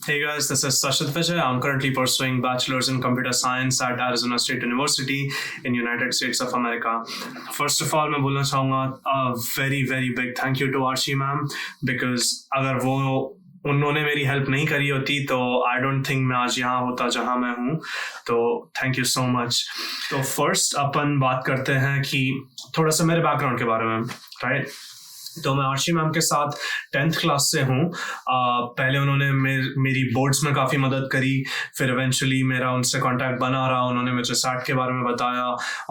Hey guys, this is Sashit Vijay. I'm currently pursuing bachelor's in computer science at Arizona State University in United States of America. First of all, मैं बोलना चाहूँगा a very big thank you to Archie ma'am because अगर उन्होंने मेरी help नहीं करी होती तो आई डोंट थिंक मैं आज यहाँ होता जहाँ मैं हूँ. तो थैंक यू सो मच. तो फर्स्ट अपन बात करते हैं कि थोड़ा सा मेरे बैकग्राउंड के बारे में, राइट. तो मैं आर्ची मैम के साथ 10th क्लास से हूँ. पहले उन्होंने मेरी बोर्ड्स में काफ़ी मदद करी, फिर इवेंचुअली मेरा उनसे कांटेक्ट बना रहा. उन्होंने मुझे सैट के बारे में बताया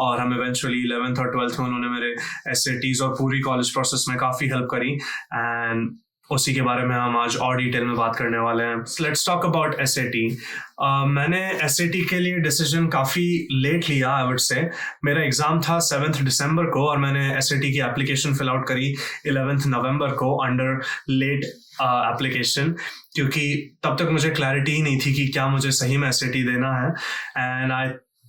और हम इवेंचुअली 11th और 12th में उन्होंने मेरे SATs और पूरी कॉलेज प्रोसेस में काफ़ी हेल्प करी. एंड उसी के बारे में हम आज और डिटेल में बात करने वाले हैं. Let's talk about SAT. मैंने SAT के लिए डिसीजन काफ़ी लेट लिया, आई वुड से. मेरा एग्ज़ाम था 7th दिसंबर को और मैंने SAT की एप्लीकेशन फिल आउट करी 11th नवंबर को अंडर लेट एप्लीकेशन, क्योंकि तब तक मुझे क्लैरिटी ही नहीं थी कि क्या मुझे सही में SAT देना है. And I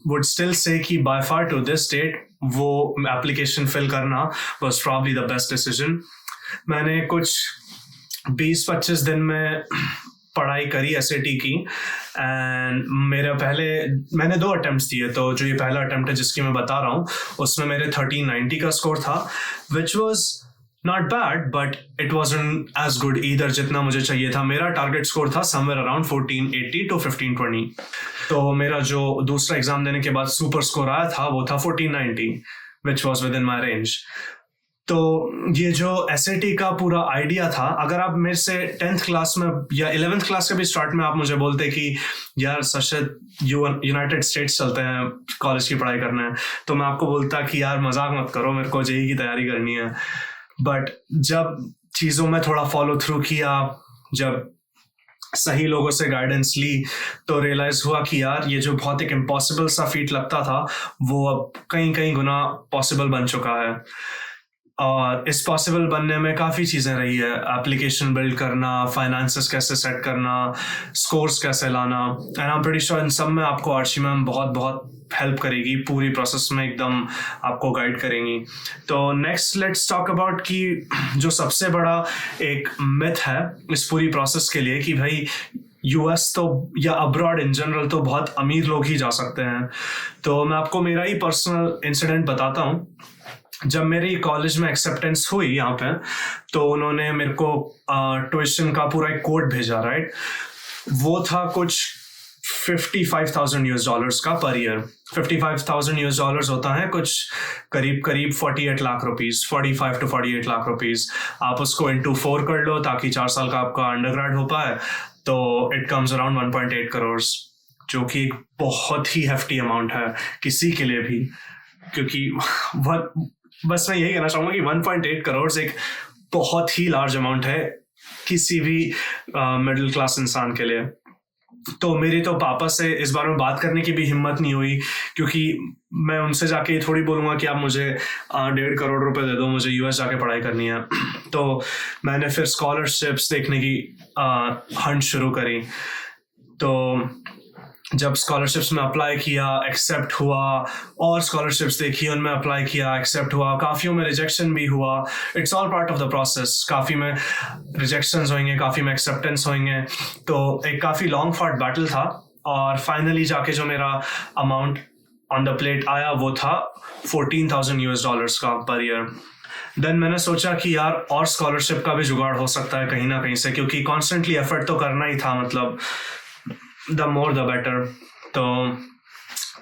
would still say कि by far to this date वो एप्लीकेशन फिल करना was probably the best decision. मैंने कुछ 20-25 दिन में पढ़ाई करी SAT की. एंड मैंने 2 अटेम्प्ट्स दिए. तो जो ये पहला अटेम्प्ट है जिसकी मैं बता रहा हूँ, उसमें मेरे 1390 का स्कोर था, which was not bad but it wasn't as good either जितना मुझे चाहिए था. मेरा टारगेट स्कोर था समवेयर अराउंड 1480 to 1520. तो मेरा जो दूसरा एग्जाम देने के बाद सुपर स्कोर आया था वो था 1490, which was with in my range. तो ये जो SAT का पूरा आइडिया था, अगर आप मेरे से 10th क्लास में या 11th क्लास के भी स्टार्ट में आप मुझे बोलते कि यार सशद यूनाइटेड स्टेट्स चलते हैं कॉलेज की पढ़ाई करना है, तो मैं आपको बोलता कि यार मजाक मत करो, मेरे को JEE की तैयारी करनी है. बट जब चीज़ों में थोड़ा फॉलो थ्रू किया, जब सही लोगों से गाइडेंस ली, तो रियलाइज हुआ कि यार ये जो बहुत एक इम्पॉसिबल सा फीट लगता था वो अब कहीं गुना पॉसिबल बन चुका है. और इस पॉसिबल बनने में काफ़ी चीज़ें रही है. एप्लीकेशन बिल्ड करना, फाइनेंसेस कैसे सेट करना, स्कोर्स कैसे लाना. And I am pretty sure इन सब में आपको आर्ची मैम बहुत हेल्प करेगी, पूरी प्रोसेस में एकदम आपको गाइड करेंगी. तो नेक्स्ट लेट्स टॉक अबाउट कि जो सबसे बड़ा एक मिथ है इस पूरी प्रोसेस के लिए कि भाई US तो या अब्रॉड इन जनरल तो बहुत अमीर लोग ही जा सकते हैं. तो मैं आपको मेरा ही पर्सनल इंसिडेंट बताता हूँ. जब मेरी कॉलेज में एक्सेप्टेंस हुई यहाँ पे, तो उन्होंने मेरे को ट्यूशन का पूरा एक कोड भेजा, राइट. वो था कुछ $55,000 का पर ईयर. $55,000 होता है कुछ करीब 48 lakh rupees, 45 to 48 lakh rupees. आप उसको into 4 कर लो ताकि 4 साल का आपका अंडरग्रेड हो पाए, तो इट कम्स अराउंड 1.8 करोड़, जो कि एक बहुत ही हेफ्टी अमाउंट है किसी के लिए भी. क्योंकि बस मैं यही कहना चाहूँगा कि 1.8 करोड़ एक बहुत ही लार्ज अमाउंट है किसी भी मिडिल क्लास इंसान के लिए. तो मेरे तो पापा से इस बारे में बात करने की भी हिम्मत नहीं हुई, क्योंकि मैं उनसे जाके थोड़ी बोलूँगा कि आप मुझे 1.5 करोड़ रुपए दे दो, मुझे US जाके पढ़ाई करनी है. तो मैंने फिर स्कॉलरशिप्स देखने की हंट शुरू करी. तो जब स्कॉलरशिप्स में अप्लाई किया, एक्सेप्ट हुआ, और स्कॉलरशिप्स देखी, उनमें अप्लाई किया, एक्सेप्ट हुआ, काफ़ियों में रिजेक्शन भी हुआ. It's all part of the process. काफ़ी में रिजेक्शंस होंगे, काफ़ी में एक्सेप्टेंस होंगे. तो एक काफ़ी लॉन्ग फॉट बैटल था, और फाइनली जाके जो मेरा अमाउंट ऑन द प्लेट आया वो था $14,000 का पर ईयर. देन मैंने सोचा कि यार और स्कॉलरशिप का भी जुगाड़ हो सकता है कहीं ना कहीं से, क्योंकि कॉन्स्टेंटली एफर्ट तो करना ही था, मतलब the more the better. तो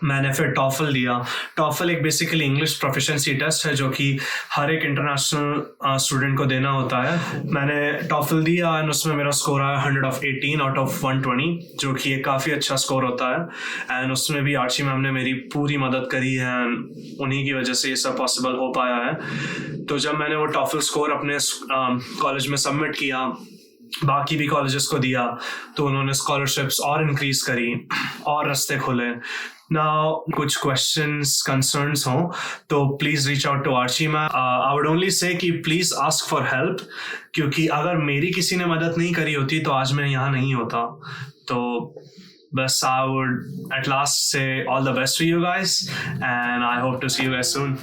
मैंने फिर टॉफल दिया. टॉफल एक बेसिकली इंग्लिश प्रोफिशिएंसी टेस्ट है जो कि हर एक इंटरनेशनल स्टूडेंट को देना होता है. मैंने टॉफल दिया एंड उसमें मेरा स्कोर आया 118 out of 120, जो कि एक काफ़ी अच्छा स्कोर होता है. एंड उसमें भी आर्ची मैम ने मेरी पूरी मदद करी है, एंड उन्हीं की वजह से ये सब पॉसिबल हो पाया है. तो जब मैंने वो टॉफल स्कोर अपने कॉलेज में सबमिट किया, बाकी भी कॉलेजेस को दिया, तो उन्होंने स्कॉलरशिप्स और इंक्रीज करी और रास्ते खोले. नाउ कुछ क्वेश्चंस, कंसर्न्स हो तो please reach out to Archi ma'am. I would only say कि प्लीज आस्क फॉर हेल्प, क्योंकि अगर मेरी किसी ने मदद नहीं करी होती तो आज मैं यहाँ नहीं होता. तो बस I would at last say all the best to you guys, and I hope to see you guys soon.